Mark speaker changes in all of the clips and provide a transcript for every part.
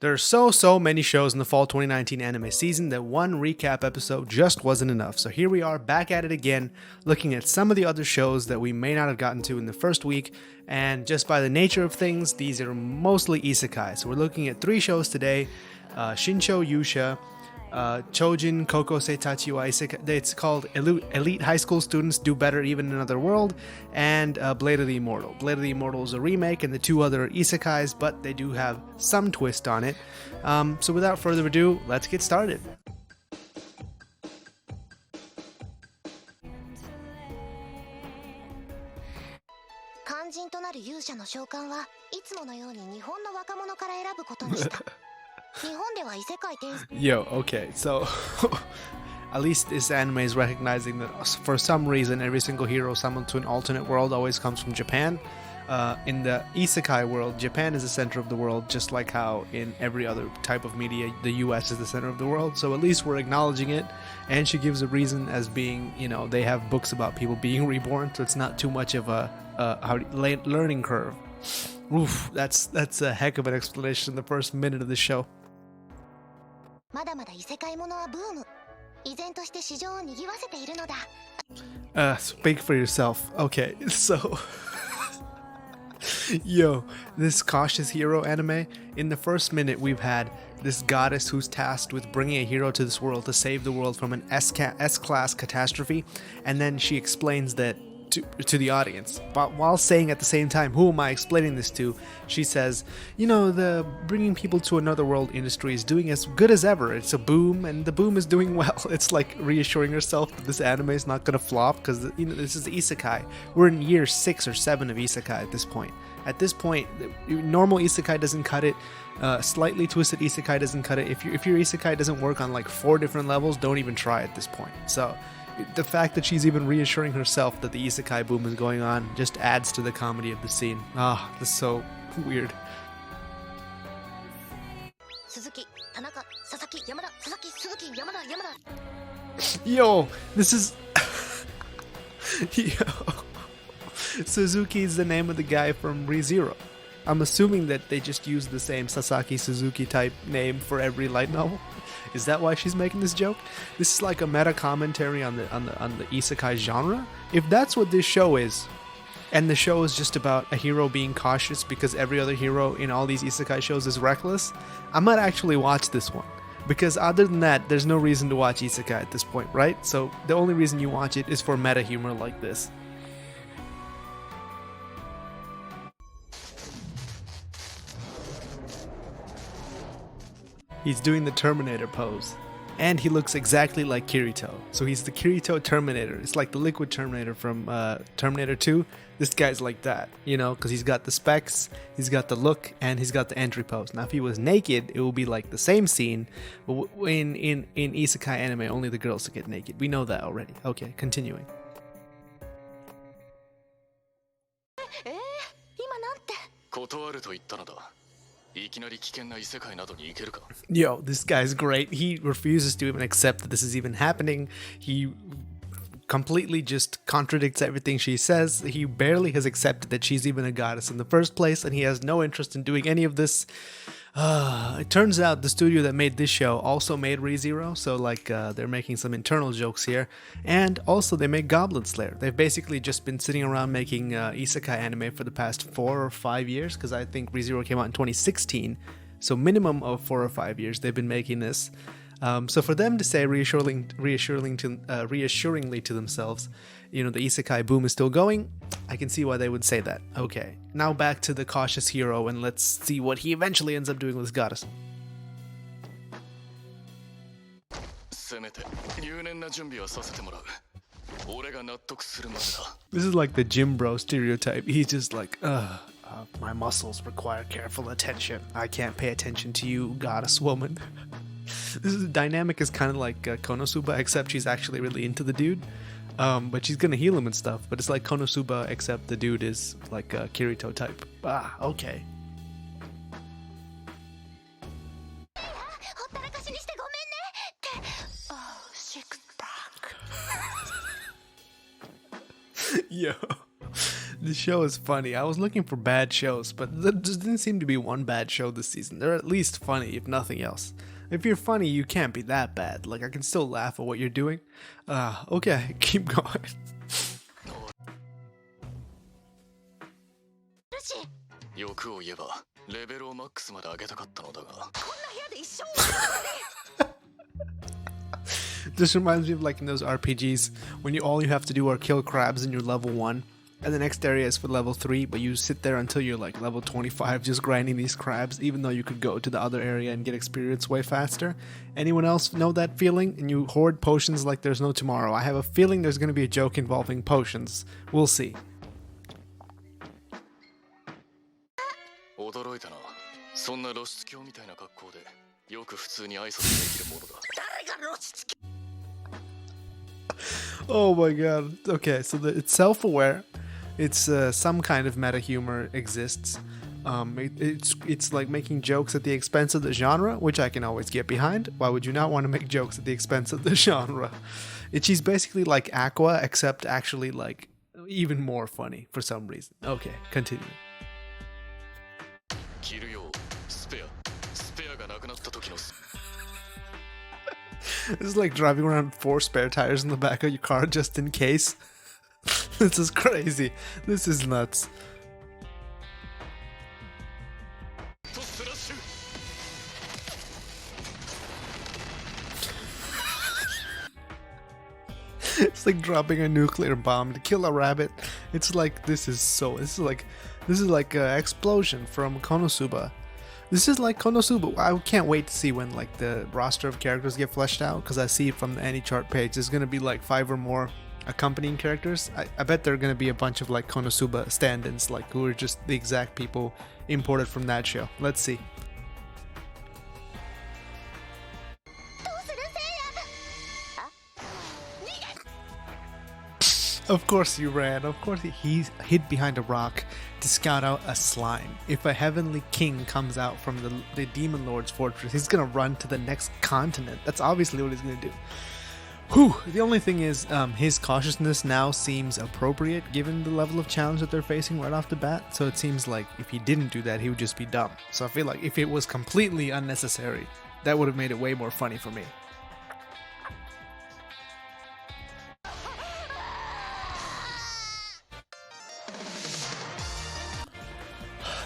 Speaker 1: There are so many shows in the fall 2019 anime season that one recap episode just wasn't enough. So here we are back at it again, looking at some of the other shows that we may not have gotten to in the first week. And just by the nature of things, these are mostly isekai. So we're looking at 3 shows today: Shincho Yusha, Chojin Kokosei Tachi wa Isekai. It's called Elite High School Students Do Better Even in Another World, and Blade of the Immortal. Blade of the Immortal is a remake, and the 2 other isekais, but they do have some twist on it. So without further ado, let's get started.
Speaker 2: 肝心となる勇者の召喚はいつものように日本の若者から選ぶことにした。日本では異世界転生
Speaker 1: Yo, okay, so at least this anime is recognizing that for some reason every single hero summoned to an alternate world always comes from Japan. In the isekai world, Japan is the center of the world, just like how in every other type of media, the US is the center of the world. So at least we're acknowledging it, and she gives a reason as being, you know, they have books about people being reborn, so it's not too much of a learning curve. Oof, that's a heck of an explanation in the first minute of the show.
Speaker 2: まだまだ異世界ものはブーム。依然として市場を賑わせているのだ。
Speaker 1: Speak for yourself. Okay, so yo, this cautious hero anime, in the first minute we've had this goddess who's tasked with bringing a hero to this world to save the world from an S-class catastrophe, and then she explains that to the audience, but while saying at the same time, who am I explaining this to? She says, you know, the bringing people to another world industry is doing as good as ever. It's a boom, and the boom is doing well. It's like reassuring herself that this anime is not gonna flop, because, you know, this is isekai. We're in year 6 or 7 of isekai at this point. At this point, normal isekai doesn't cut it. Slightly twisted isekai doesn't cut it. If your isekai doesn't work on like 4 different levels, don't even try at this point. So the fact that she's even reassuring herself that the isekai boom is going on just adds to the comedy of the scene. Ah, this is so weird.
Speaker 2: 鈴木、田中、佐々木、山田、佐々木、鈴木、山田、山田。
Speaker 1: Yo, this is yo. Suzuki is the name of the guy from ReZero. I'm assuming that they just use the same Sasaki Suzuki type name for every light novel. Is that why she's making this joke? This is like a meta commentary on the isekai genre. If that's what this show is, and the show is just about a hero being cautious because every other hero in all these isekai shows is reckless, I might actually watch this one. Because other than that, there's no reason to watch isekai at this point, right? So the only reason you watch it is for meta humor like this. He's doing the Terminator pose. And he looks exactly like Kirito. So he's the Kirito Terminator. It's like the liquid Terminator from Terminator 2. This guy's like that, you know, because he's got the specs, he's got the look, and he's got the entry pose. Now, if he was naked, it would be like the same scene. But in isekai anime, only the girls get naked. We know that already. Okay, continuing.
Speaker 2: 今なんて。
Speaker 3: 断ると言ったのだ。いきなり危険な異世界などに行けるか。
Speaker 1: Yo, this guy's great. He refuses to even accept that this is even happening. He completely just contradicts everything she says. He barely has accepted that she's even a goddess in the first place, and he has no interest in doing any of this. It turns out the studio that made this show also made ReZero, so like they're making some internal jokes here. And also they make Goblin Slayer. They've basically just been sitting around making isekai anime for the past 4 or 5 years, because I think ReZero came out in 2016. So minimum of 4 or 5 years they've been making this. So for them to say reassuringly to themselves, you know, the isekai boom is still going, I can see why they would say that. Okay, now back to the cautious hero, and let's see what he eventually ends up doing with his goddess.
Speaker 3: せめて入念な準備はさせてもらう。俺が納得するまでだ。
Speaker 1: This is like the gym bro stereotype. He's just like, my muscles require careful attention. I can't pay attention to you, goddess woman. This dynamic is kind of like Konosuba, except she's actually really into the dude. But she's gonna heal him and stuff. But it's like Konosuba, except the dude is like a Kirito type. Ah, okay.
Speaker 2: ほったらかしにしてごめんねって。シックバック。
Speaker 1: Yo, The show is funny. I was looking for bad shows, but there just didn't seem to be one bad show this season. They're at least funny, if nothing else. If you're funny, you can't be that bad. Like, I can still laugh at what you're doing. Okay, keep going.
Speaker 2: ルシー、
Speaker 3: 欲を言えばレベルをマックスまで上げたかったのだが、
Speaker 2: こんな部屋で一生終わるのに。
Speaker 1: This reminds me of like in those RPGs when all you have to do are kill crabs and you're level 1, and the next area is for level 3, but you sit there until you're like level 25 just grinding these crabs, even though you could go to the other area and get experience way faster. Anyone else know that feeling? And you hoard potions like there's no tomorrow. I have a feeling there's going to be a joke involving potions. We'll see.
Speaker 3: 驚いたな。そんな露出狂みたいな格好でよく普通に挨拶できるものだ。
Speaker 2: 誰が露出狂？
Speaker 1: Oh my god. Okay, so it's self-aware. It's some kind of meta humor exists. It's like making jokes at the expense of the genre, which I can always get behind. Why would you not want to make jokes at the expense of the genre? She's basically like Aqua, except actually like even more funny for some reason. Okay, continue.
Speaker 3: 着るようスペアがなくなった時の
Speaker 1: This is like driving around 4 spare tires in the back of your car just in case. This is crazy. This is nuts. It's like dropping a nuclear bomb to kill a rabbit. It's like this is like an explosion from Konosuba. This is like Konosuba. I can't wait to see when like the roster of characters get fleshed out, because I see from the AnyChart page there's gonna be like 5 or more accompanying characters. I bet there are gonna be a bunch of like Konosuba stand-ins, like who are just the exact people imported from that show. Let's see.
Speaker 2: どうするせいや？あ、逃げ！
Speaker 1: Of course he ran. Of course he hid behind a rock to scout out a slime. If a heavenly king comes out from the demon lord's fortress, he's gonna run to the next continent. That's obviously what he's gonna do. Whew. The only thing is, his cautiousness now seems appropriate given the level of challenge that they're facing right off the bat. So it seems like if he didn't do that, he would just be dumb. So I feel like if it was completely unnecessary, that would have made it way more funny for me.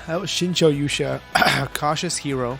Speaker 1: That was Shincho Yusha, Cautious Hero.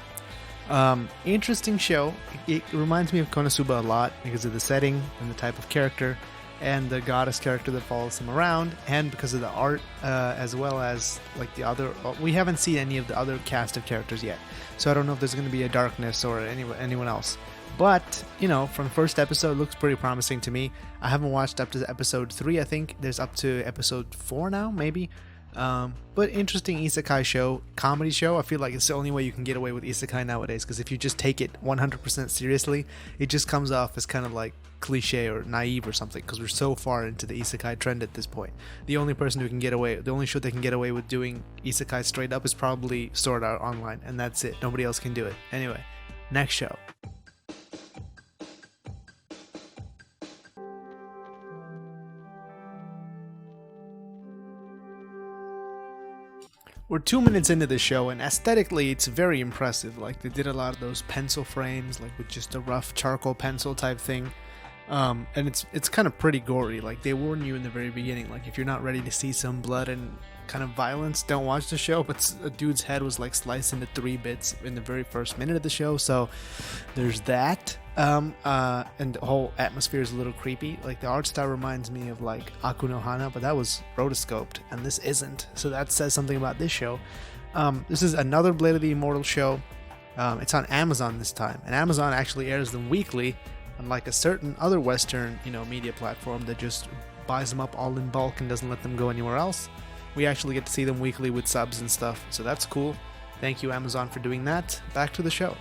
Speaker 1: Interesting show. It reminds me of Konosuba a lot because of the setting and the type of character and the goddess character that follows him around, and because of the art, as well as like the other. We haven't seen any of the other cast of characters yet, so I don't know if there's going to be a Darkness or anyone else. But, you know, from the first episode, it looks pretty promising to me. I haven't watched up to episode 3, I think. There's up to episode 4 now, maybe. But interesting isekai show, comedy show. I feel like it's the only way you can get away with isekai nowadays, because if you just take it 100% seriously, it just comes off as kind of like cliche or naive or something, because we're so far into the isekai trend at this point. The only person who can get away, the only show that can get away with doing isekai straight up is probably Sword Art Online, and that's it. Nobody else can do it. Anyway, next show. We're 2 minutes into the show, and aesthetically it's very impressive. Like, they did a lot of those pencil frames, like with just a rough charcoal pencil type thing. And it's kind of pretty gory. Like, they warn you in the very beginning, like, if you're not ready to see some blood and kind of violence, don't watch the show. But a dude's head was like sliced into 3 bits in the very first minute of the show, so there's that. And the whole atmosphere is a little creepy. Like, the art style reminds me of like Aku no Hana, but that was rotoscoped, and this isn't. So that says something about this show. This is another Blade of the Immortal show. It's on Amazon this time, and Amazon actually airs them weekly, unlike a certain other Western, media platform that just buys them up all in bulk and doesn't let them go anywhere else. We actually get to see them weekly with subs and stuff, so that's cool. Thank you, Amazon, for doing that. Back to the show.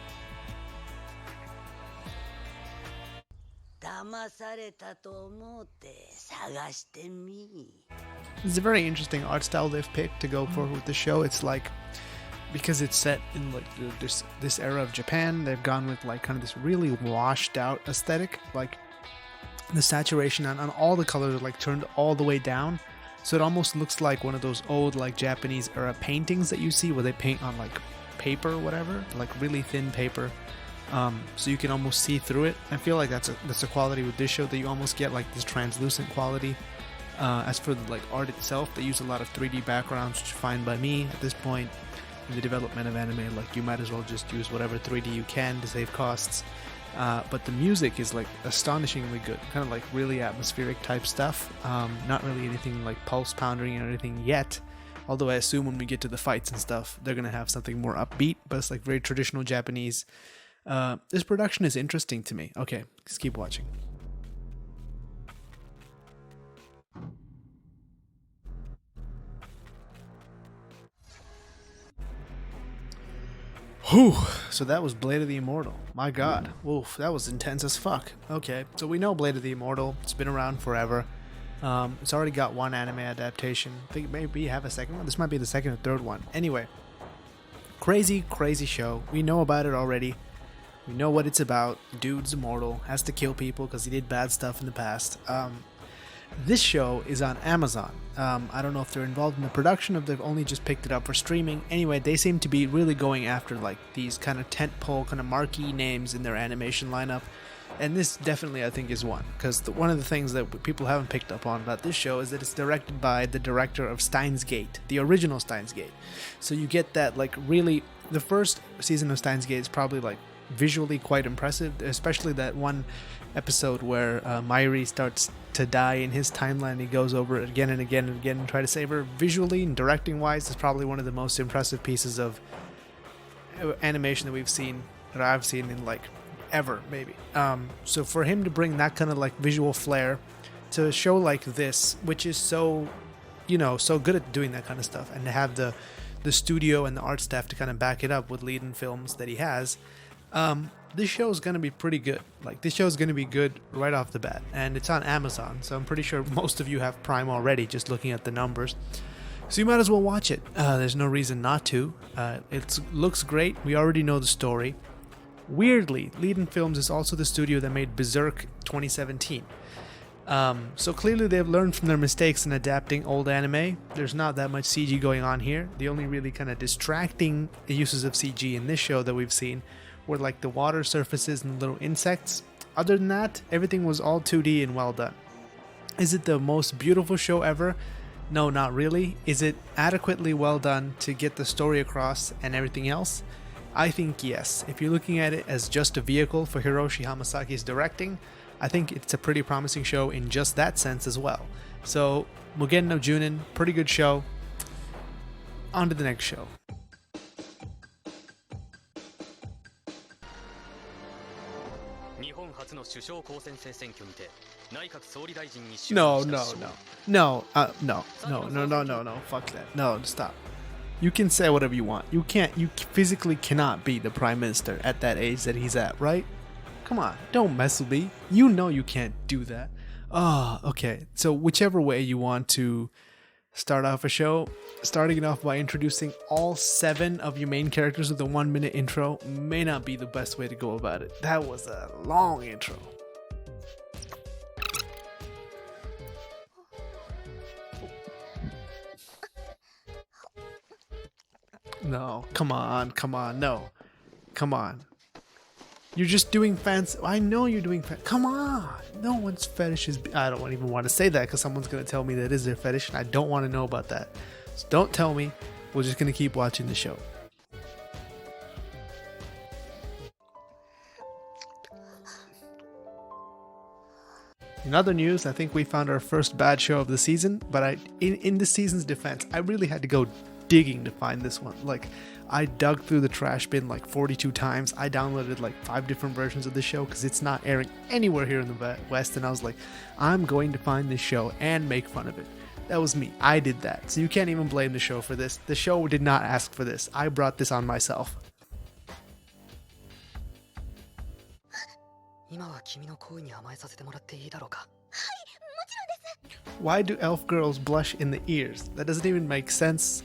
Speaker 1: It's a very interesting art style they've picked to go for with the show. It's like, because it's set in like this era of Japan, they've gone with like kind of this really washed out aesthetic. Like, the saturation on all the colors are like turned all the way down, So it almost looks like one of those old like Japanese era paintings that you see where they paint on like paper or whatever, like really thin paper. So you can almost see through it. I feel like that's a quality with this show, that you almost get like this translucent quality. As for the like art itself, they use a lot of 3D backgrounds, which is fine by me at this point in the development of anime. Like you might as well just use whatever 3D you can to save costs. But the music is like astonishingly good, kind of like really atmospheric type stuff. Not really anything like pulse pounding or anything yet. Although I assume when we get to the fights and stuff, they're gonna have something more upbeat. But it's like very traditional Japanese. This production is interesting to me. Okay, let's keep watching. Whew, so that was Blade of the Immortal. My god. Oof, that was intense as fuck. Okay, so we know Blade of the Immortal. It's been around forever. It's already got one anime adaptation. I think maybe have a second one. This might be the second or third one. Anyway, crazy, crazy show. We know about it already. We know what it's about. Dude's immortal, has to kill people because he did bad stuff in the past. This show is on Amazon. I don't know if they're involved in the production, or if they've only just picked it up for streaming. Anyway, they seem to be really going after like these kind of tentpole, kind of marquee names in their animation lineup. And this definitely, I think, is one. Because one of the things that people haven't picked up on about this show is that it's directed by the director of Steins Gate, the original Steins Gate. So you get that, like, really... The first season of Steins Gate is probably, like, visually quite impressive. Especially that one episode where Mairi starts to die in his timeline. He goes over it again and again and again and try to save her. Visually and directing-wise, is probably one of the most impressive pieces of animation that we've seen, that I've seen in, like... ever, maybe. So for him to bring that kind of like visual flair to a show like this, which is so, so good at doing that kind of stuff, and to have the studio and the art staff to kind of back it up with lead-in films that he has, this show is going to be pretty good. Like, this show is going to be good right off the bat, and it's on Amazon, so I'm pretty sure most of you have Prime already, just looking at the numbers. So you might as well watch it. There's no reason not to. It looks great. We already know the story. Weirdly, Leiden Films is also the studio that made Berserk 2017. So clearly they've learned from their mistakes in adapting old anime. There's not that much CG going on here. The only really kind of distracting uses of CG in this show that we've seen were like the water surfaces and little insects. Other than that, everything was all 2D and well done. Is it the most beautiful show ever? No, not really. Is it adequately well done to get the story across and everything else? I think yes. If you're looking at it as just a vehicle for Hiroshi Hamasaki's directing, I think it's a pretty promising show in just that sense as well. So, Mugen no Junin, pretty good show. On to the next show. No, fuck that. No, stop. You can say whatever you want. You physically cannot be the prime minister at that age that he's at, right? Come on, don't mess with me. You know you can't do that. Oh, okay. So whichever way you want to start off a show, starting it off by introducing all 7 of your main characters with a 1-minute intro may not be the best way to go about it. That was a long intro. No, come on, no. Come on. You're just doing fancy. I know you're doing come on. No one's fetish is... I don't even want to say that because someone's going to tell me that is their fetish, and I don't want to know about that. So don't tell me. We're just going to keep watching the show. In other news, I think we found our first bad show of the season, but in this season's defense, I really had to go digging to find this one. Like, I dug through the trash bin like 42 times. I downloaded like 5 different versions of the show because it's not airing anywhere here in the West, and I was like, I'm going to find this show and make fun of it. That was me. I did that. So you can't even blame the show for this. The show did not ask for this. I brought this on myself. Why do elf girls blush in the ears? That doesn't even make sense.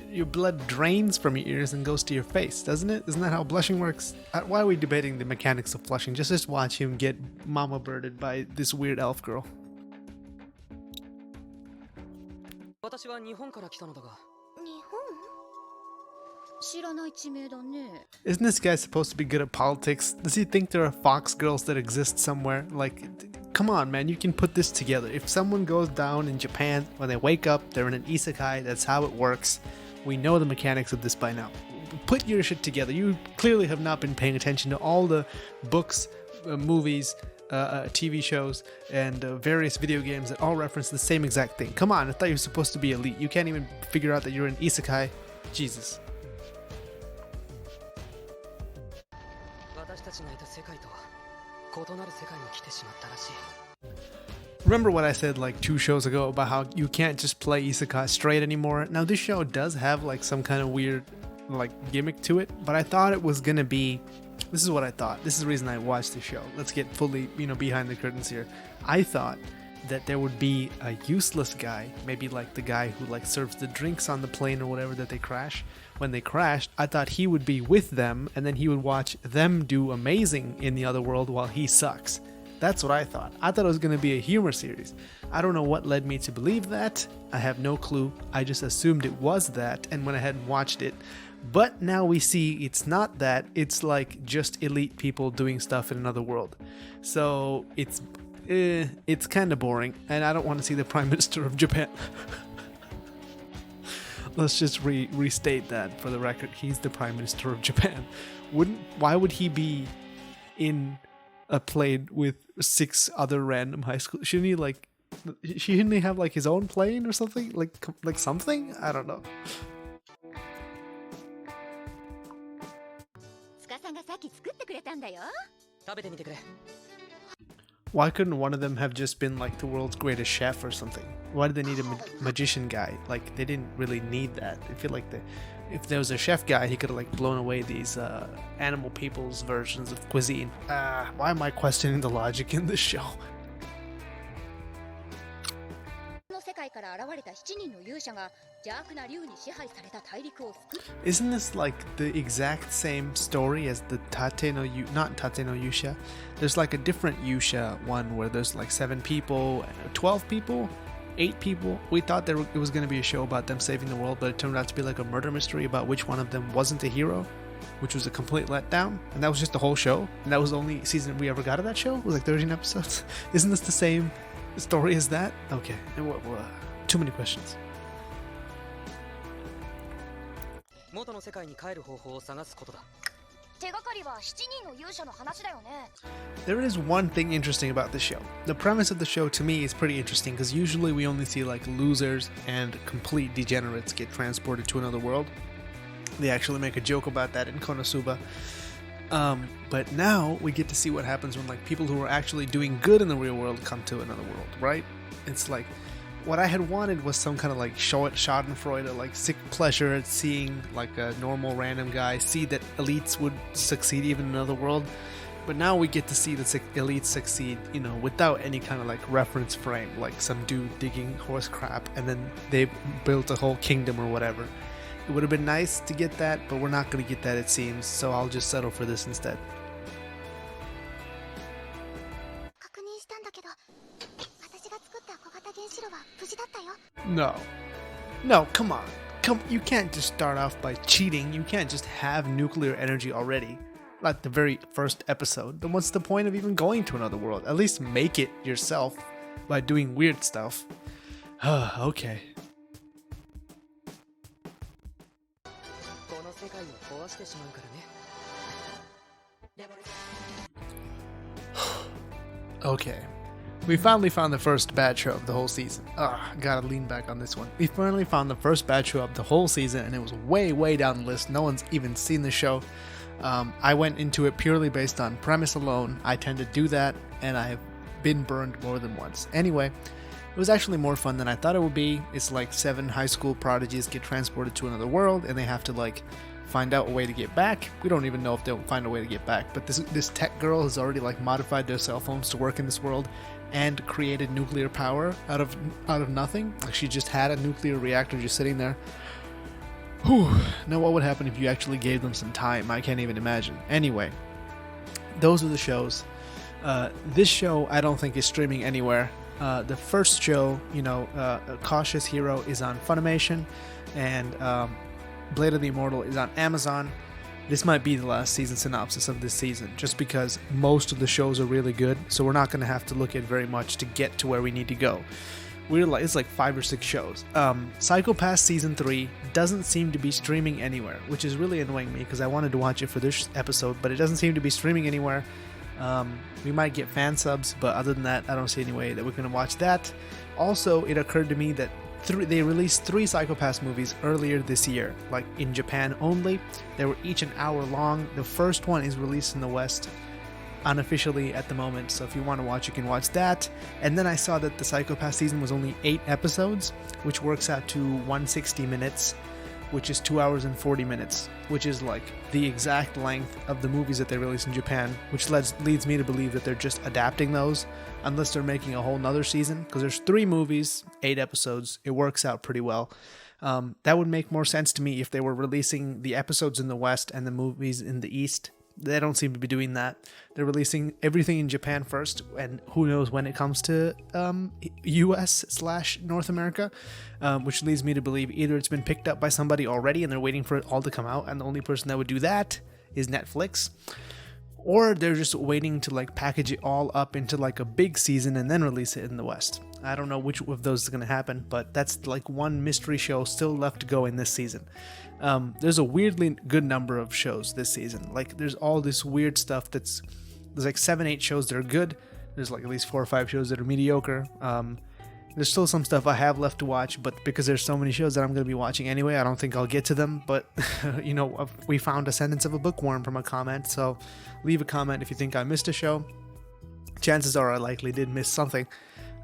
Speaker 1: Your blood drains from your ears and goes to your face, doesn't it? Isn't that how blushing works? Why are we debating the mechanics of blushing? Just watch him get mama birded by this weird elf girl.
Speaker 4: 私は日本から来たのだが。
Speaker 2: 日本？知らない地名だね。
Speaker 1: Isn't this guy supposed to be good at politics? Does he think there are fox girls that exist somewhere? Like, come on, man, you can put this together. If someone goes down in Japan, when they wake up, they're in an isekai, that's how it works. We know the mechanics of this by now. Put your shit together. You clearly have not been paying attention to all the books, movies, TV shows, and various video games that all reference the same exact thing. Come on, I thought you were supposed to be elite. You can't even figure out that you're an isekai. Jesus. Remember what I said like 2 shows ago about how you can't just play isekai straight anymore? Now this show does have like some kind of weird like gimmick to it, but I thought it was gonna be, this is what I thought. This is the reason I watched the show. Let's get fully, behind the curtains here. I thought that there would be a useless guy, maybe like the guy who like serves the drinks on the plane or whatever that they crash. When they crashed, I thought he would be with them and then he would watch them do amazing in the other world while he sucks. That's what I thought. I thought it was going to be a humor series. I don't know what led me to believe that. I have no clue. I just assumed it was that and went ahead and watched it. But now we see it's not that. It's like just elite people doing stuff in another world. So it's kind of boring and I don't want to see the Prime Minister of Japan. Let's just restate that for the record. He's the Prime Minister of Japan. Why would he be in a plane with 6 other random high school? Shouldn't he have like his own plane or something? Like something? I don't know. Why couldn't one of them have just been like the world's greatest chef or something? Why did they need a magician guy? Like, they didn't really need that. I feel like if there was a chef guy, he could have like blown away these animal people's versions of cuisine. Why am I questioning the logic in this show? Isn't this like the exact same story as the not Tate no Yusha? There's like a different Yusha one where there's like 7 people, 12 people, 8 people. We thought it was going to be a show about them saving the world, but it turned out to be like a murder mystery about which one of them wasn't a hero, which was a complete letdown. And that was just the whole show. And that was the only season we ever got of that show. It was like 13 episodes. Isn't this the same story as that? Okay. Too many questions. There is one thing interesting about the show. The premise of the show to me is pretty interesting because usually we only see like losers and complete degenerates get transported to another world. They actually make a joke about that in Konosuba. But now we get to see what happens when like people who are actually doing good in the real world come to another world, right? It's like what I had wanted was some kind of like schadenfreude, like sick pleasure at seeing like a normal random guy see that elites would succeed even in another world. But now we get to see the elites succeed, without any kind of like reference frame, like some dude digging horse crap and then they built a whole kingdom or whatever. It would have been nice to get that, but we're not going to get that, it seems, so I'll just settle for this instead. No, come on. You can't just start off by cheating. You can't just have nuclear energy already. Like the very first episode. Then what's the point of even going to another world? At least make it yourself by doing weird stuff. Okay. Okay. We finally found the first bad show of the whole season. Gotta lean back on this one. We finally found the first bad show of the whole season, and it was way, way down the list. No one's even seen the show. I went into it purely based on premise alone. I tend to do that, and I have been burned more than once. Anyway, it was actually more fun than I thought it would be. It's like 7 high school prodigies get transported to another world, and they have to like find out a way to get back. We don't even know if they'll find a way to get back, but this tech girl has already like modified their cell phones to work in this world and created nuclear power out of nothing. Like she just had a nuclear reactor just sitting there. Whew. Now what would happen if you actually gave them some time? I can't even imagine. Anyway, those are the shows. This show I don't think is streaming anywhere. The first show, Cautious Hero, is on Funimation, and Blade of the Immortal is on Amazon. This might be the last season synopsis of this season, just because most of the shows are really good, so we're not going to have to look at very much to get to where we need to go. It's like 5 or 6 shows. Psycho Pass Season 3 doesn't seem to be streaming anywhere, which is really annoying me because I wanted to watch it for this episode, but it doesn't seem to be streaming anywhere. We might get fan subs, but other than that, I don't see any way that we're going to watch that. Also, it occurred to me that they released 3 Psycho Pass movies earlier this year, like in Japan only. They were each an hour long. The first one is released in the West unofficially at the moment, so if you want to watch, you can watch that. And then I saw that the Psycho Pass season was only 8 episodes, which works out to 160 minutes, which is 2 hours and 40 minutes, which is like the exact length of the movies that they released in Japan, which leads me to believe that they're just adapting those, unless they're making a whole nother season, because there's 3 movies, 8 episodes. It works out pretty well. That would make more sense to me if they were releasing the episodes in the West and the movies in the East. They don't seem to be doing that. They're releasing everything in Japan first, and who knows when it comes to US/North America, which leads me to believe either it's been picked up by somebody already and they're waiting for it all to come out, and the only person that would do that is Netflix, or they're just waiting to like package it all up into like a big season and then release it in the West. I don't know which of those is going to happen, but that's like one mystery show still left to go in this season. There's a weirdly good number of shows this season. Like there's all this weird stuff there's like 7-8 shows that are good. There's like at least 4 or 5 shows that are mediocre. There's still some stuff I have left to watch, but because there's so many shows that I'm going to be watching anyway, I don't think I'll get to them. But we found a sentence of a bookworm from a comment, so leave a comment if you think I missed a show. Chances are I likely did miss something,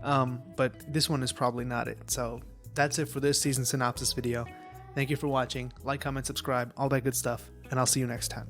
Speaker 1: but this one is probably not it. So that's it for this season synopsis video. Thank you for watching. Like, comment, subscribe, all that good stuff, and I'll see you next time.